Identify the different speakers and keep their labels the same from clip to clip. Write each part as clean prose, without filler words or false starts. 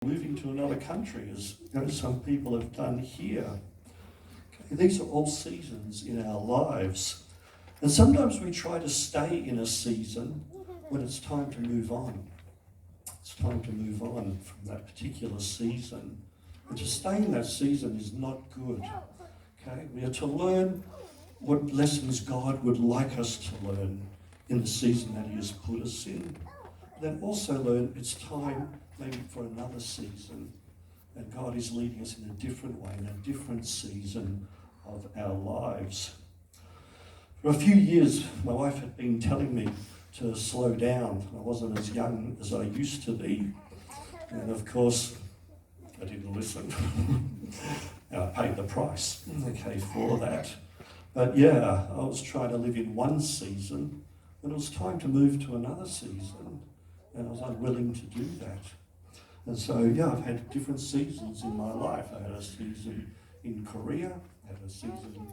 Speaker 1: moving to another country, as some people have done here. Okay, these are all seasons in our lives. And sometimes we try to stay in a season when it's time to move on. It's time to move on from that particular season. And to stay in that season is not good. Okay, we are to learn what lessons God would like us to learn in the season that He has put us in. Then also learn it's time maybe for another season, and God is leading us in a different way, in a different season of our lives. For a few years, my wife had been telling me to slow down. I wasn't as young as I used to be, and of course, I didn't listen. And I paid the price, okay, for that. But yeah, I was trying to live in one season, when it was time to move to another season, and I was unwilling to do that. And so, yeah, I've had different seasons in my life. I had a season in Korea, I had a season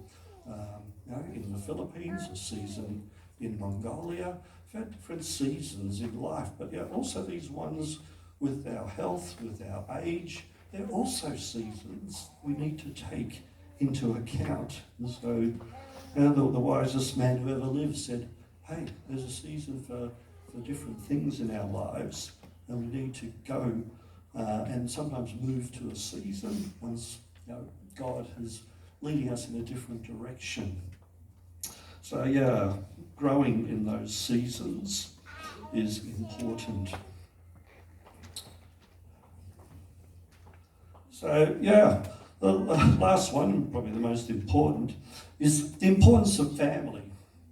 Speaker 1: in the Philippines, a season in Mongolia. I've had different seasons in life, but yeah, also these ones with our health, with our age, they're also seasons we need to take into account. And so, the wisest man who ever lived said, hey, there's a season for different things in our lives, and we need to go and sometimes move to a season once God is leading us in a different direction. So yeah, growing in those seasons is important. So yeah, the last one, probably the most important, is the importance of family.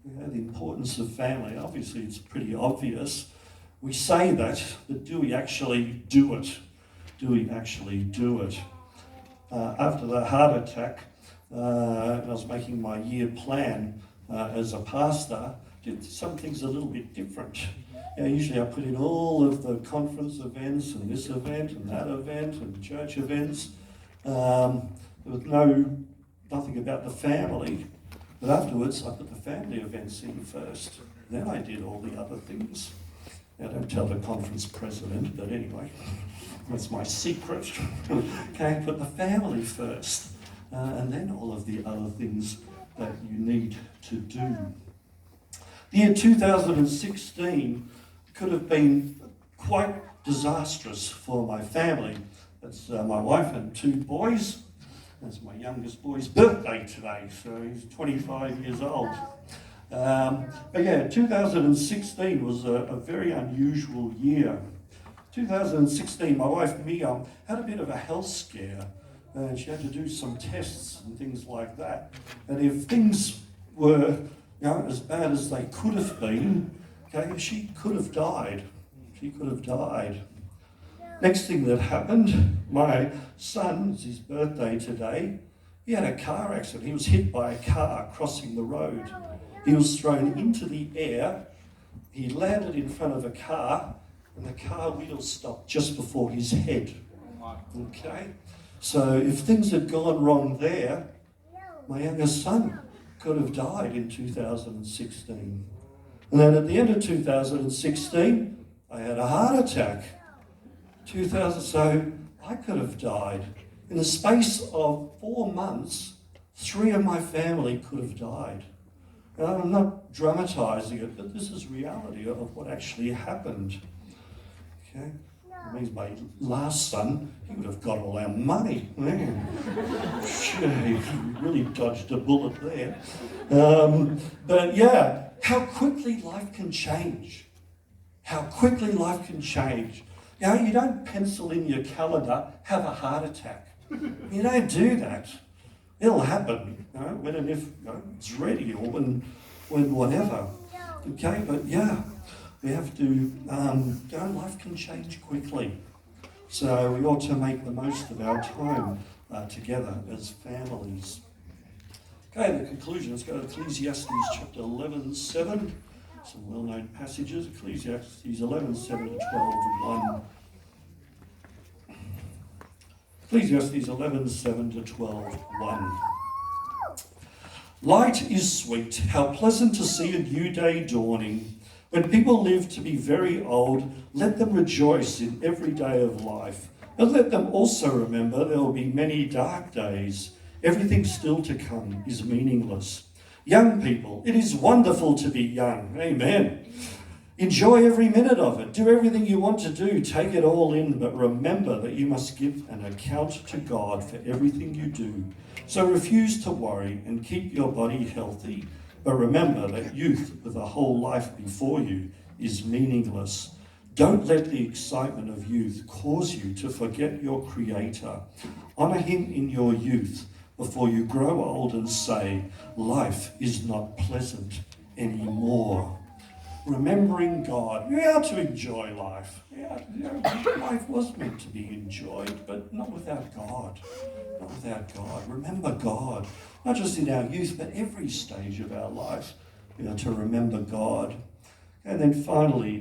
Speaker 1: The importance of family. Obviously, it's pretty obvious. We say that, but do we actually do it? Do we actually do it? After the heart attack, I was making my year plan as a pastor. Did some things a little bit different. Usually I put in all of the conference events and this event and that event and church events. There was nothing about the family. But afterwards, I put the family events in first. Then I did all the other things. I don't tell the conference president, but anyway, that's my secret. Okay, put the family first, and then all of the other things that you need to do. The year 2016 could have been quite disastrous for my family. That's my wife and two boys. That's my youngest boy's birthday today, so he's 25 years old. But yeah, 2016 was a very unusual year. 2016, my wife Mia had a bit of a health scare, and she had to do some tests and things like that. And if things were as bad as they could have been, okay, she could have died. She could have died. Next thing that happened, my son, it's his birthday today, he had a car accident. He was hit by a car crossing the road. He was thrown into the air. He landed in front of a car, and the car wheel stopped just before his head. Okay? So if things had gone wrong there, my youngest son could have died in 2016. And then at the end of 2016, I had a heart attack. So I could have died. In the space of 4 months, 3 of my family could have died. And I'm not dramatizing it, but this is reality of what actually happened. Okay? That means my last son, he would have got all our money. Man, he really dodged a bullet there. But yeah, how quickly life can change. How quickly life can change. You don't pencil in your calendar, have a heart attack. You don't do that. It'll happen, when and if it's ready, or when whatever. Okay, but yeah, we have to, life can change quickly. So we ought to make the most of our time together as families. Okay, the conclusion, let's go to Ecclesiastes chapter 11:7. Some well-known passages, Ecclesiastes 11:7 to 12:1. Ecclesiastes 11:7 to 12:1. Light is sweet, how pleasant to see a new day dawning. When people live to be very old, let them rejoice in every day of life. But let them also remember there will be many dark days. Everything still to come is meaningless. Young people, it is wonderful to be young. Amen. Enjoy every minute of it. Do everything you want to do. Take it all in. But remember that you must give an account to God for everything you do. So refuse to worry and keep your body healthy. But remember that youth with a whole life before you is meaningless. Don't let the excitement of youth cause you to forget your Creator. Honour Him in your youth before you grow old and say, life is not pleasant anymore. Remembering God, we are to enjoy life. Life was meant to be enjoyed, but not without God. Not without God. Remember God, not just in our youth, but every stage of our life. We are to remember God. And then finally,